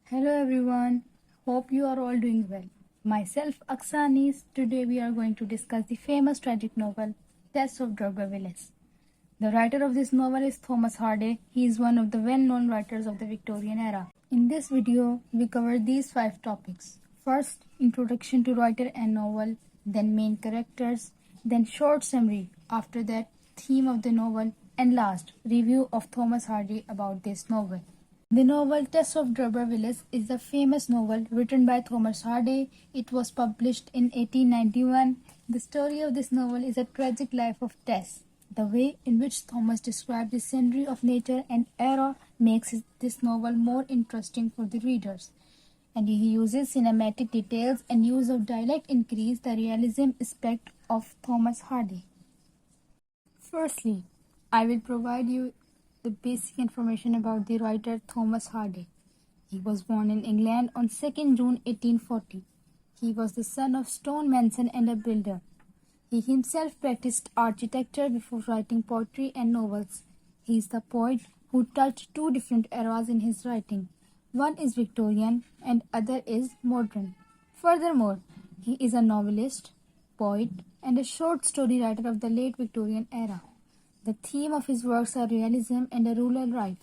Hello everyone, hope you are all doing well. Myself Aqsa. Today we are going to discuss the famous tragic novel Tess of D'Urbervilles. The writer of this novel is Thomas Hardy. He is one of the well-known writers of the Victorian era. In this video, we cover these 5 topics. First, introduction to writer and novel, then main characters, then short summary, after that theme of the novel, and last, review of Thomas Hardy about this novel. The novel Tess of D'Urbervilles is a famous novel written by Thomas Hardy. It was published in 1891. The story of this novel is a tragic life of Tess. The way in which Thomas describes the scenery of nature and era makes this novel more interesting for the readers. And he uses cinematic details and use of dialect increase the realism aspect of Thomas Hardy. Firstly, I will provide you the basic information about the writer Thomas Hardy. He was born in England on 2nd June 1840. He was the son of stone mason and a builder. He himself practiced architecture before writing poetry and novels. He is the poet who touched 2 different eras in his writing. One is Victorian and other is modern. Furthermore, he is a novelist, poet, and a short story writer of the late Victorian era. The theme of his works are realism and a rural life.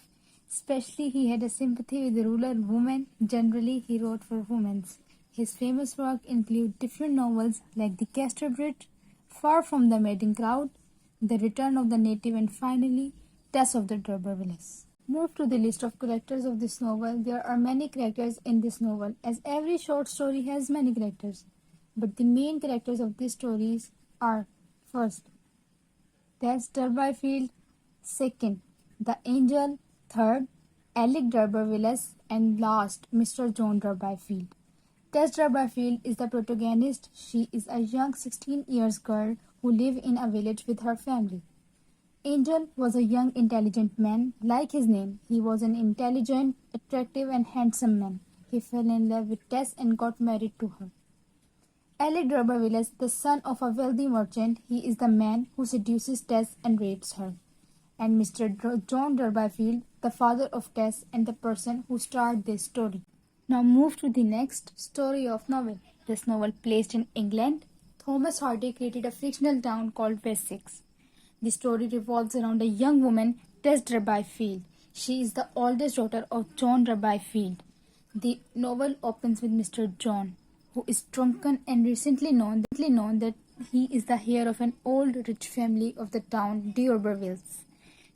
Especially he had a sympathy with the rural women. Generally, he wrote for women. His famous work include different novels like The Casterbridge, Far from the Madding Crowd, The Return of the Native, and finally, Tess of the D'Urbervilles. Move to the list of characters of this novel. There are many characters in this novel, as every short story has many characters. But the main characters of these stories are: first, Tess D'Urberville; second, the Angel; third, Alec D'Urbervilles; and last, Mr. John D'Urberville. Tess D'Urberville is the protagonist. She is a young 16-year girl who lives in a village with her family. Angel was a young, intelligent man. Like his name, he was an intelligent, attractive, and handsome man. He fell in love with Tess and got married to her. Alec D'Urbervilles, the son of a wealthy merchant, he is the man who seduces Tess and rapes her. And Mr. John D'Urberville, the father of Tess and the person who started this story. Now move to the next story of novel. This novel placed in England. Thomas Hardy created a fictional town called Wessex. The story revolves around a young woman, Tess D'Urberville. She is the oldest daughter of John D'Urberville. The novel opens with Mr. John, who is drunken and recently known that he is the heir of an old rich family of the town D'Urbervilles.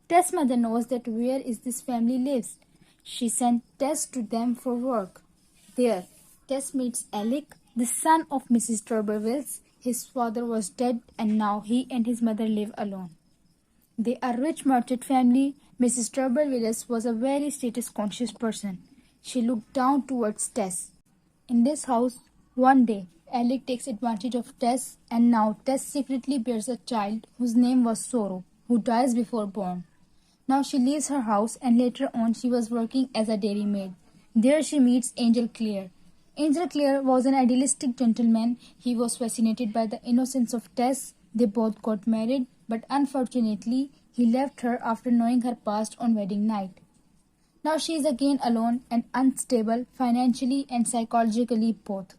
Tess' mother knows that where is this family lives. She sent Tess to them for work. There, Tess meets Alec, the son of Mrs. D'Urbervilles. His father was dead and now he and his mother live alone. They are a rich merchant family. Mrs. D'Urbervilles was a very status-conscious person. She looked down towards Tess. In this house, one day, Alec takes advantage of Tess, and now Tess secretly bears a child whose name was Sorrow, who dies before born. Now she leaves her house, and later on she was working as a dairymaid. There she meets Angel Clare. Angel Clare was an idealistic gentleman. He was fascinated by the innocence of Tess. They both got married, but unfortunately, he left her after knowing her past on wedding night. Now she is again alone and unstable financially and psychologically both.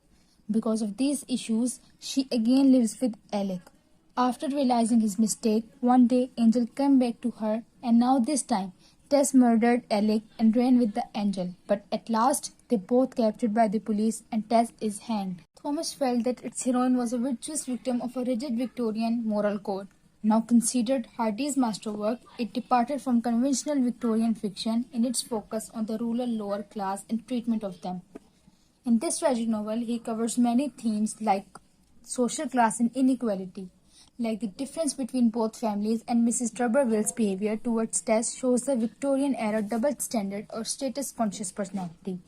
Because of these issues, she again lives with Alec. After realizing his mistake, one day Angel came back to her, and now this time Tess murdered Alec and ran with the Angel. But at last, they both captured by the police and Tess is hanged. Thomas felt that its heroine was a virtuous victim of a rigid Victorian moral code. Now considered Hardy's masterwork, it departed from conventional Victorian fiction in its focus on the rural lower class and treatment of them. In this tragic novel, he covers many themes like social class and inequality, like the difference between both families, and Mrs. D'Urberville's behavior towards Tess shows the Victorian era double standard or status-conscious personality.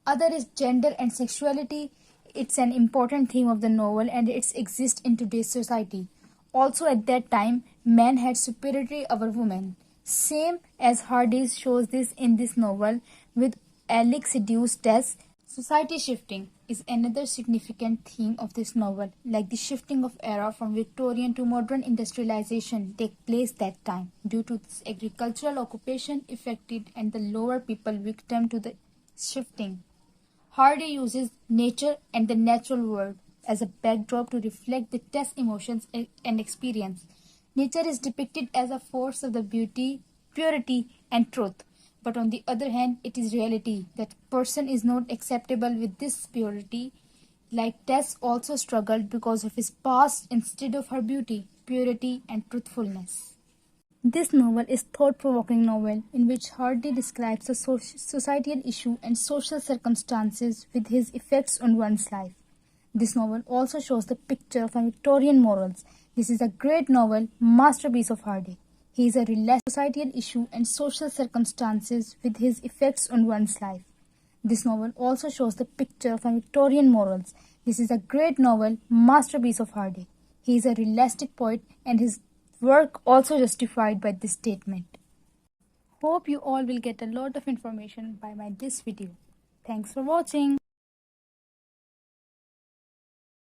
Other is gender and sexuality. It's an important theme of the novel and it exists in today's society. Also at that time, men had superiority over women. Same as Hardy shows this in this novel with Alec seduced Tess. Society shifting is another significant theme of this novel, like the shifting of era from Victorian to modern industrialization take place that time due to this agricultural occupation affected and the lower people victim to the shifting. Hardy uses nature and the natural world as a backdrop to reflect the Tess emotions and experience. Nature is depicted as a force of the beauty, purity, and truth. But on the other hand, it is reality that person is not acceptable with this purity. Like Tess also struggled because of his past instead of her beauty, purity, and truthfulness. This novel is thought-provoking novel in which Hardy describes a societal issue and social circumstances with his effects on one's life. This novel also shows the picture of Victorian morals. This is a great novel, masterpiece of Hardy. He is a relentless societal issue and social circumstances with his effects on one's life. This novel also shows the picture of Victorian morals. This is a great novel, masterpiece of Hardy. He is a realistic poet and his work also justified by this statement. Hope you all will get a lot of information by this video. Thanks for watching.